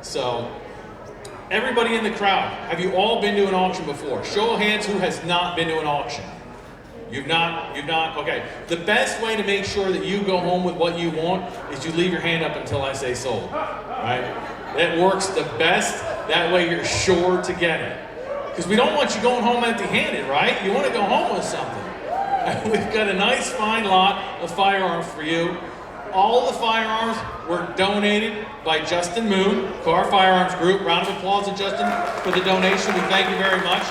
So, everybody in the crowd, have you all been to an auction before? Show of hands who has not been to an auction. You've not, okay. The best way to make sure that you go home with what you want is you leave your hand up until I say sold, right? That works the best, that way you're sure to get it. Because we don't want you going home empty-handed, right? You want to go home with something. We've got a nice fine lot of firearms for you. All the firearms were donated by Justin Moon, Kahr Firearms Group. Round of applause to Justin for the donation. We thank you very much.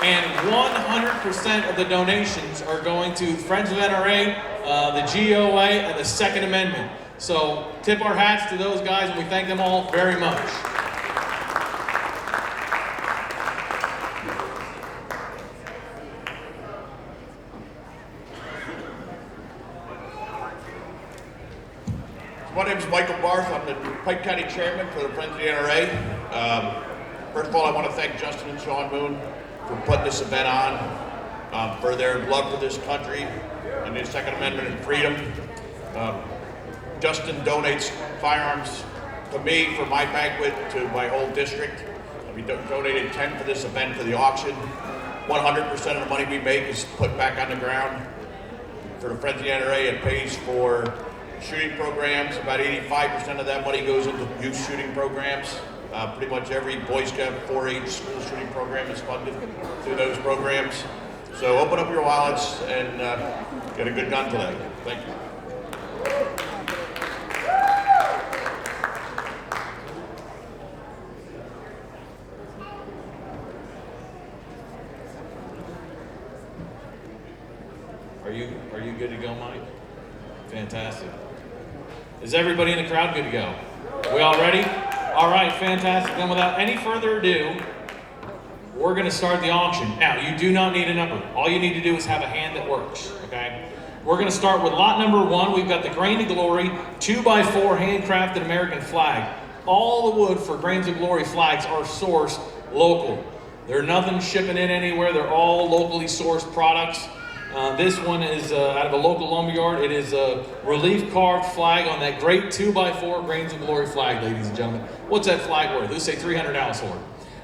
And 100% of the donations are going to Friends of NRA, the GOA, and the Second Amendment. So tip our hats to those guys, and we thank them all very much. My name is Michael Barth. I'm the Pike County Chairman for the Friends of the NRA. First of all, I want to thank Justin and Sean Moon for putting this event on, for their love for this country and the Second Amendment and freedom. Justin donates firearms to me for my banquet, to my whole district. We donated 10 for this event for the auction. 100% of the money we make is put back on the ground. For the Friends of the NRA, it pays for shooting programs. About 85% of that money goes into youth shooting programs. Pretty much every Boy Scout 4-H school shooting program is funded through those programs. So open up your wallets and get a good gun today. Thank you. Are you good to go, Mike? Fantastic. Is everybody in the crowd good to go? We all ready? All right, fantastic. Then without any further ado, we're going to start the auction. Now, you do not need a number. All you need to do is have a hand that works, okay? We're going to start with lot number 1. We've got the Grain of Glory 2x4 handcrafted American flag. All the wood for Grains of Glory flags are sourced local. They're nothing shipping in anywhere. They're all locally sourced products. This one is out of a local lumberyard. It is a relief carved flag on that great 2x4 Grains of Glory flag, ladies and gentlemen. What's that flag worth? Let's say 300 ounce sword.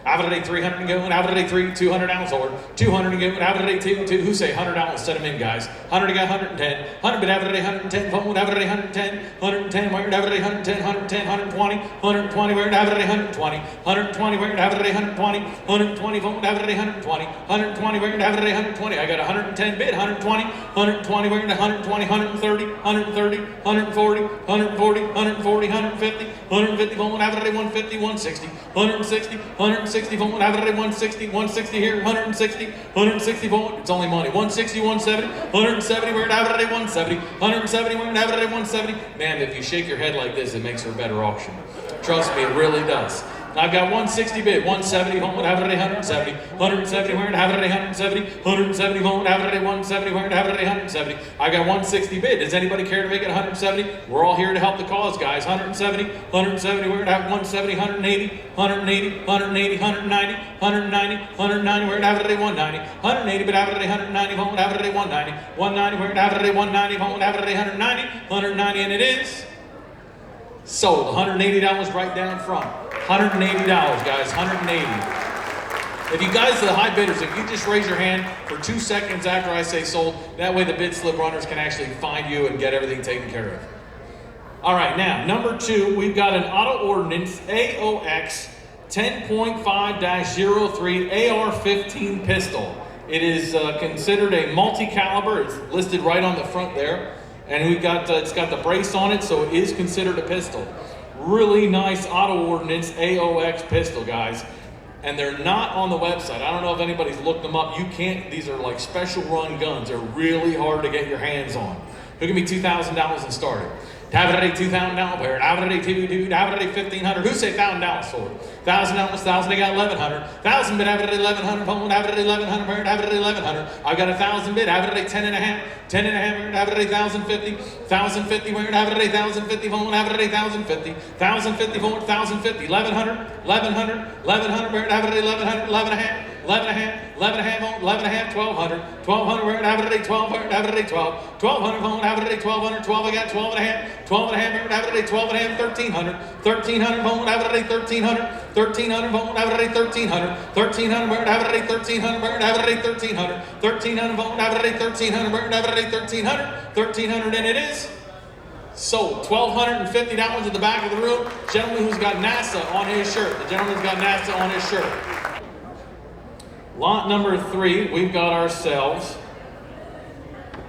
Average 300 and go, and average 200 ounce sword. 200 and go, and average 2. Who say 100 ounce? Set them in, guys. 100 got 110. 100 but average 110. Phone with average 110. 110. Where average 110. 110. 120. 120. Where average 120. 120. Where average 120. 120. Phone with average 120. 120. Where average 120. I got 110 bid. 120. 120. Where 120. 130. 130. 140. 140. 140. 150. 150. Phone with average 150. 160. 160. 160. 160, average 160, 160 here, 160, 160 phone, it's only money, 160, 170, 170, we're at average 170, 170, we're at average 170. Man, if you shake your head like this, it makes for a better auction. Trust me, it really does. I've got 160 bid, 170, home with average 170, 170, we're at average 170, 170, home with average 170, we're at average 170. I got 160 bid. Does anybody care to make it 170? We're all here to help the cause, guys. 170, 170, we're at 170, 180, 180, 180, 190, 190, 190, we're at average 190, 180, but average 190, home with average 190, 190, we're at average 190, home with average 190, 190, and it is sold. $180 right down front. $180, guys, $180. If you guys are the high bidders, if you just raise your hand for 2 seconds after I say sold, that way the bid slip runners can actually find you and get everything taken care of. All right, now, number 2, we've got an auto ordnance AOX 10.5-03 AR-15 pistol. It is considered a multi-caliber. It's listed right on the front there. And we've got it's got the brace on it, so it is considered a pistol. Really nice auto ordnance AOX pistol, guys. And they're not on the website. I don't know if anybody's looked them up. You can't, these are like special run guns. They're really hard to get your hands on. They're gonna be $2,000 and started. Average $2,000 pair, average $1,500. Who say $1,000 for it? $1,000, $1,000. They got $1,100. $1,000 bid, average $1,100. Phone, average $1,100 pair, average $1,100. I got 1,000 bid, average 10.5. 10.5, average $1,050. 1,050, we're average $1,050. Phone, average $1,050. 1,050, phone, 1,050. $1,100. 1,100. 1,100, we're average $1,100. 11.5. 11 and a half, 11 and a half, 11 and a half, 1200, 1200, we're gonna have it today, 1200, have it today, 12, 1200, phone, have it today, 1200, 12, I got 12 and a half, 12 and a half, we're gonna have it today, 12 and a half, 1300, 1300, phone, have it today, 1300, 1300, phone, have it today, 1300, 1300, we're gonna have it today, 1300, we're gonna have it today, 1300, 1300, phone, have it today, 1300, we're gonna have it today, 1300, 1300, and it is sold. $1,250 at the back of the room. Gentleman who's got NASA on his shirt. The gentleman's got NASA on his shirt. Lot number 3, we've got ourselves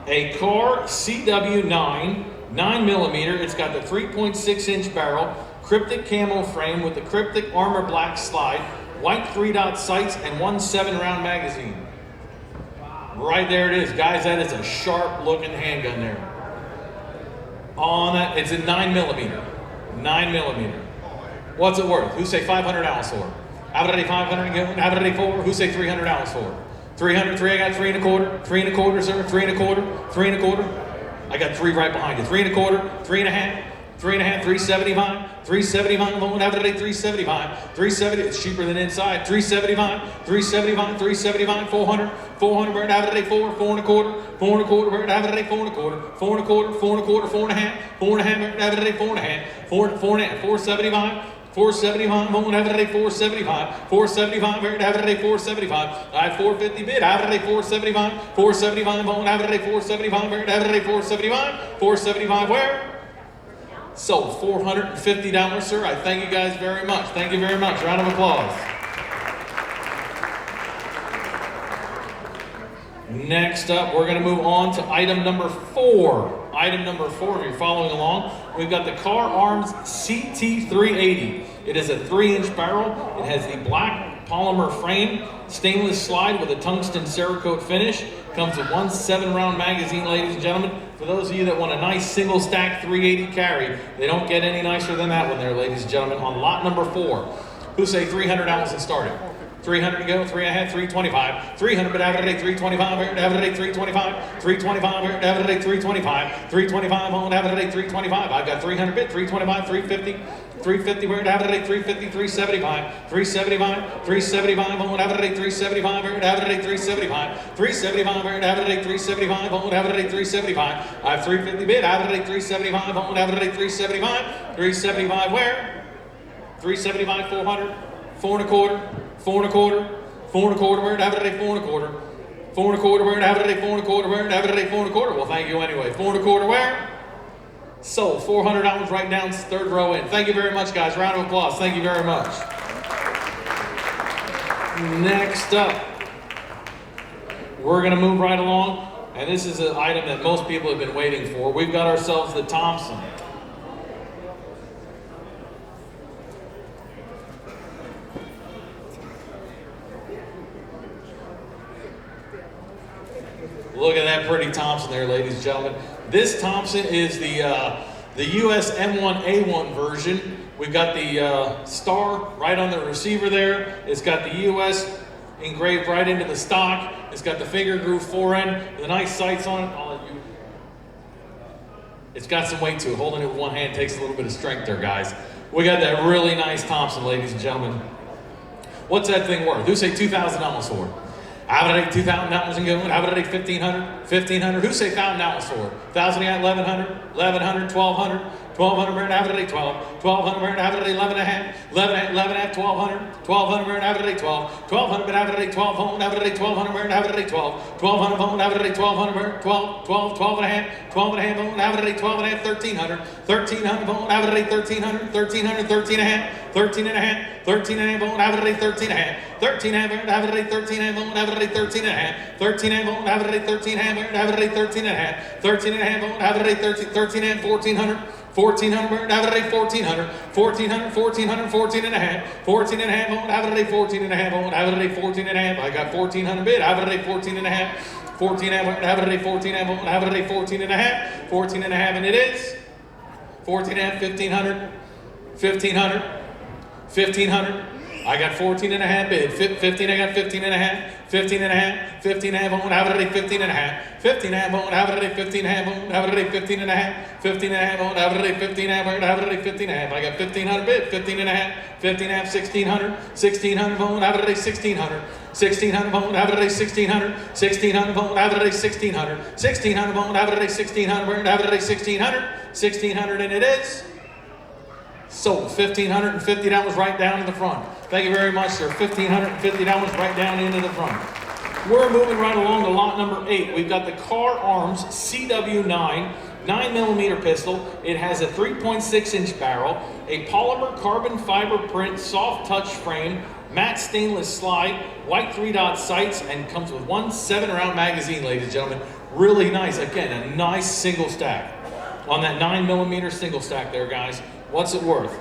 a Kahr CW9, 9mm. It's got the 3.6-inch barrel, cryptic camo frame with the cryptic armor black slide, white 3-dot sights, and 1 7-round magazine. Right there it is, guys. That is a sharp-looking handgun there. On that, it's a 9mm. 9mm. What's it worth? Who say $500 for? Have it at 500 again? Have it at 4? Who say $300 for? 300, 3, I got 3 1/4. 3 1/4, sir. 3 1/4. 3 1/4. I got 3 right behind you. 3 1/4. 3 and a half. 3 and a half. 375. 375. Won't have it at 375. 370. It's cheaper than inside. 375. 375. 375. 400. 400. We're gonna have it at 4. 4 1/4. 4 1/4. We're gonna have it at 4 1/4. 4 1/4. 4 1/4. 4 and a half. 4 and a half. We're gonna have it at 4 and a half. 4 and a half. 475. 475, won't have it at 475. 475, we're gonna have it at 475. I have 450 bid, have it at 475. 475, won't have it at 475. We're gonna have it at 475. 475, where? Sold. $450, sir. I thank you guys very much. Thank you very much. Round of applause. Next up, we're going to move on to item number 4. Item number 4, if you're following along, we've got the Kahr Arms CT380. It is a 3-inch barrel. It has the black polymer frame, stainless slide with a tungsten Cerakote finish. Comes with 1 7-round magazine, ladies and gentlemen. For those of you that want a nice single stack 380 carry, they don't get any nicer than that one there, ladies and gentlemen, on lot number 4. Who say $300 and start it? 300 to go, 3 and a half, 325. 300, but have it at 325. We're have it at 325. 325, we're have it at 325. 325, won't have it at 325. I've got 300 bit, 325, 350. 350, we're gonna have it at 350, 375, 375, 375, won't have it at 375, we're gonna have it at 375, 375, we're gonna have it at 375, won't have it at 375. I have 350 bid, have it at 375, won't have it at 375, 375 where? 375, 400, 4 1/4, 4 1/4, 4 1/4, we're gonna have it at 4 1/4, 4 1/4, we're gonna have it at 4 1/4, we're gonna have it at 4 1/4. Well, thank you anyway. 4 1/4 where? Sold. $400 right down, 3rd row in. Thank you very much, guys. Round of applause. Thank you very much. Next up, we're going to move right along, and this is an item that most people have been waiting for. We've got ourselves the Thompson. Look at that pretty Thompson there, ladies and gentlemen. This Thompson is the US M1A1 version. We've got the star right on the receiver there. It's got the US engraved right into the stock. It's got the finger groove forend, the nice sights on it. It's got some weight to it. Holding it with one hand takes a little bit of strength there, guys. We got that really nice Thompson, ladies and gentlemen. What's that thing worth? Who say $2,000 for it? I would take $2,000 and go. I would take $1,500. $1,500. Who say $1,000 for it? 1,000 at 1,100. 1,100. 1,200. 1,200. We're gonna have it at 12. 1,200. We're gonna have it at 11 and a half. 11 at 1,200. 1,200. We're gonna have it at 12. 1,200. We're gonna have it at 12. We're gonna have it at 1,200. We're gonna have it at 12. 1,200. We're gonna have it at 1,200. We're 12. 12. 12 and a half. 12 and a half. We're gonna have it at 12 and a half. 1,300. 1,300. We're gonna have it at 1,300. 1,300. 13 and a half. 13 and a half. 13 and a half. We're gonna have it at 13 and a half. 13 and a half. We're gonna have it at 13 and a half. We're gonna have it at 13 and a half. 13 and a half. We're gonna have it at 13 and a half. We're gonna have it at 13 and a half. 13 and a half. We're gonna have it at 13 and a half. 1,400. 1,400, we're gonna have it at 1,400, 1,400, 1,400, 14 and a half, 14 and a half, I won't have it at 14 and a half, I won't have it at 14 and a half, I got 1,400 bid, I have it at 14 and a half, 14 and a half, we're gonna have it at 14 and a half, I won't have it at 14 and a half, 14 and a half, and it is 14 and a half, 1,500, 1,500, 1,500, I got 14 and a half bid. 15, I got 15 and a half. 15 and a half. 15 and a half, on average 15 and a half. 15 and a half, on average 15 and a half, on average 15 and a half. 15 and a half, on average 15 and a half, on average 15 and a half. I got 1,500 bid. 15 and a half. 15 and a half, 1,600. 1,600, on average 1,600. 1,600, on average 1,600. 1,600, on average 1,600. 1,600, on average 1,600, on average 1,600. 1,600, and it is sold. $1,550 right down in the front. Thank you very much, sir. $1,550 right down into the front. We're moving right along to lot number 8. We've got the Kahr Arms CW9 9mm pistol. It has a 3.6-inch barrel, a polymer carbon fiber print soft touch frame, matte stainless slide, white 3-dot sights, and comes with one 7-round magazine, ladies and gentlemen. Really nice. Again, a nice single stack on that 9mm single stack there, guys. What's it worth?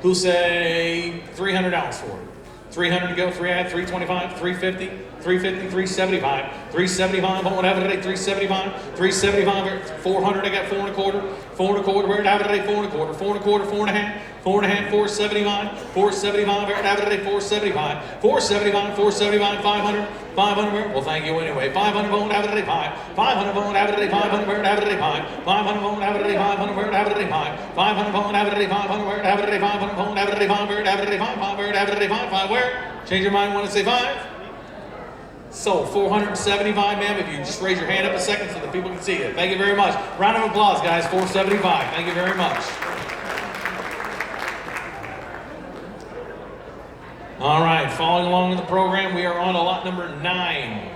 Who say $300 for it? 300 to go, 325, 350, 350, 375, 375, on whatever today, 375, 375, 400, I got 4 and a quarter, 4 and a quarter, where it have today, 4 and a quarter, 4 and a quarter, 4 and a half, 4 and a half, 475, 475, where it have today, 475, 475, 475, 500, 500, well thank you anyway, 500, won't have today, 500, won't have today, 500, where it have today, 500, won't have today, 500, where it have today, 500, won't have today, 500, where it have today, 500, won't have today, 500, where it have today, 500, where it have today, 500, where? Change your mind, want to say 5? Sold. 475, ma'am. If you just raise your hand up a second so that people can see it. Thank you very much. Round of applause, guys. 475. Thank you very much. All right, following along in the program, we are on to lot number 9.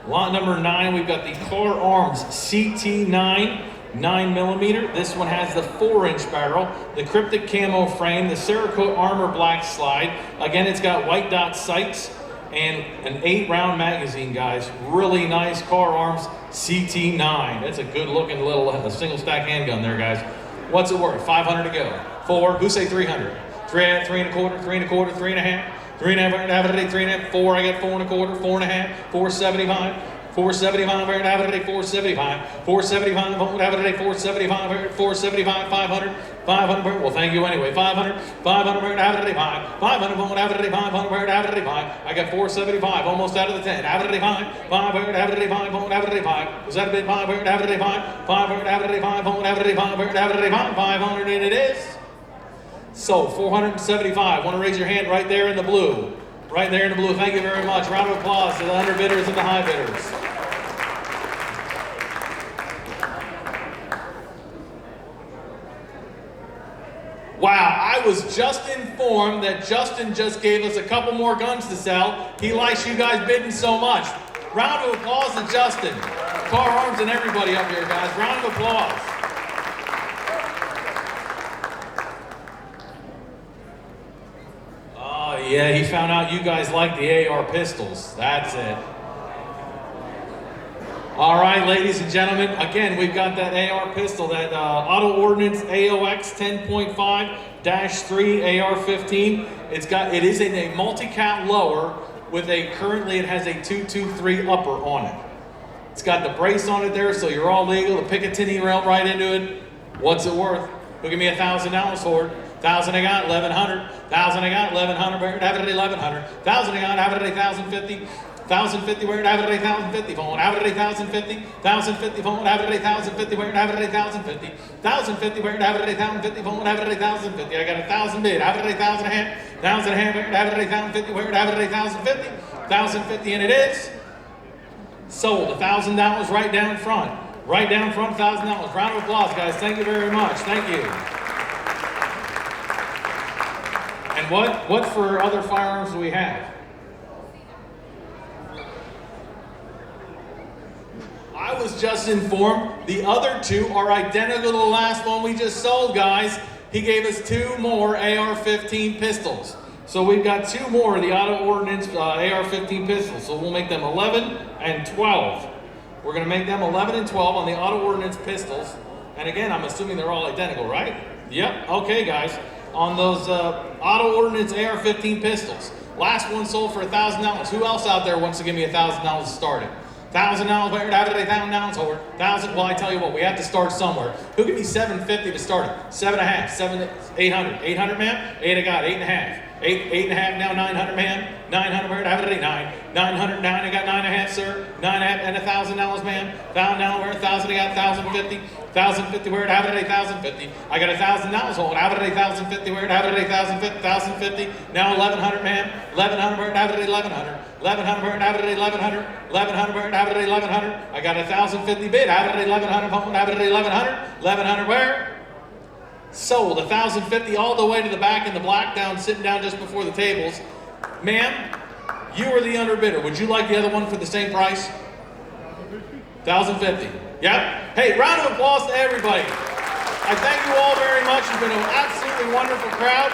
Lot number 9, we've got the Kahr Arms CT9 9mm. This one has the 4-inch barrel, the cryptic camo frame, the Cerakote armor black slide. Again, it's got white dot sights and an 8-round magazine, guys. Really nice Kahr Arms CT9. That's a good looking little single stack handgun there, guys. What's it worth? 500 to go. 4. Who say 300? 3 and a quarter, 3 and a quarter, 3 and a half. 3 and a half, 3 and a half, 4, I got 4 and a quarter, 4 and a half, 475, 475, we're having today 475, 475, we're having today 475, 475, 500, 500, well thank you anyway, 500, 500, we're having today 500, we're having today 500, we're having today 5, I got 475, almost out of the 10, having today 5, we're having today 5, we're having today 5, was that a bit 5, we're having today 5, we're having today 5, we're having today 5, we're having today 500, and it is. So, 475. Want to raise your hand right there in the blue. Right there in the blue. Thank you very much. Round of applause to the underbidders and the high bidders. Wow, I was just informed that Justin just gave us a couple more guns to sell. He likes you guys bidding so much. Round of applause to Justin. Kahr Arms and everybody up here, guys. Round of applause. Yeah, he found out you guys like the AR pistols. That's it. All right, ladies and gentlemen, again, we've got that AR pistol, that Auto Ordnance AOX 10.5-3 AR-15. It is in a multi-cat lower with currently it has a 223 upper on it. It's got the brace on it there, so you're all legal. The Picatinny rail right into it. What's it worth? Who give me $1,000 for it? 1,000 I got, 1,100. 1,000 I got, 1,100. Have it at 1,100. 1,000 I got, have it at 1,050. 1,050. Where have it at 1,050. Phone, have it at 1,050. 1,050. Phone, have it at 1,050. Where have it at 1,050. 1,050. Where have it at 1,050. Phone, have it at 1,050. I got 1,000 bid. Have it at 1,000 and a half. 1,000 and a half. Where have it at 1,050. Where have it at 1,050. 1,050, and it is sold. $1,000 right down front. Right down front, $1,000. Round of applause, guys. Thank you very much. Thank you. And what for other firearms do we have? I was just informed the other two are identical to the last one we just sold, guys. He gave us 2 more AR-15 pistols. So we've got 2 more of the Auto Ordnance AR-15 pistols. So we'll make them 11 and 12. We're going to make them 11 and 12 on the Auto Ordnance pistols. And again, I'm assuming they're all identical, right? Yep. Okay, guys. On those Auto Ordnance AR-15 pistols. Last one sold for $1,000. Who else out there wants to give me $1,000 to start it? $1,000, where have it $1,000 over? 1,000. Well, I tell you what, we have to start somewhere. Who give me $750 to start it? 7.5, 800. 800, ma'am? 8 I got, 8.5. Eight and a half, now 900, ma'am. 900, where? Have it at 909, I got 9.5, sir. 9.5, and $1,000, ma'am. $1,000, where? 1,000, I got 1,050. 1,050, where? Have it at 1,050. I got $1,000, hold on. Have it at 1,050, where? Have it at 1,050. 1,050, now 1,100, ma'am. 1,100, where? Have it at 1,100. 1,100, where? Have it at 1,100. 1,100, where? Have it at 1,100. I got 1,050 bid. Have it at 1,100, hold on. Have it at 1,100. 1,100, where? Sold. 1,050 all the way to the back in the black down, sitting down just before the tables. Ma'am, you are the underbidder. Would you like the other one for the same price? 1,050. Yep. Hey, round of applause to everybody. I thank you all very much. You've been an absolutely wonderful crowd.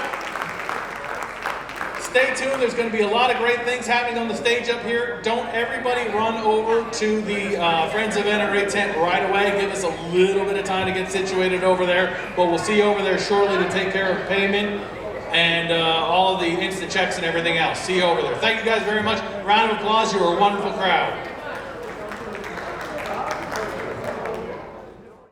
Stay tuned. There's going to be a lot of great things happening on the stage up here. Don't everybody run over to the Friends of NRA tent right away. Give us a little bit of time to get situated over there. But we'll see you over there shortly to take care of payment and all of the instant checks and everything else. See you over there. Thank you guys very much. Round of applause. You are a wonderful crowd.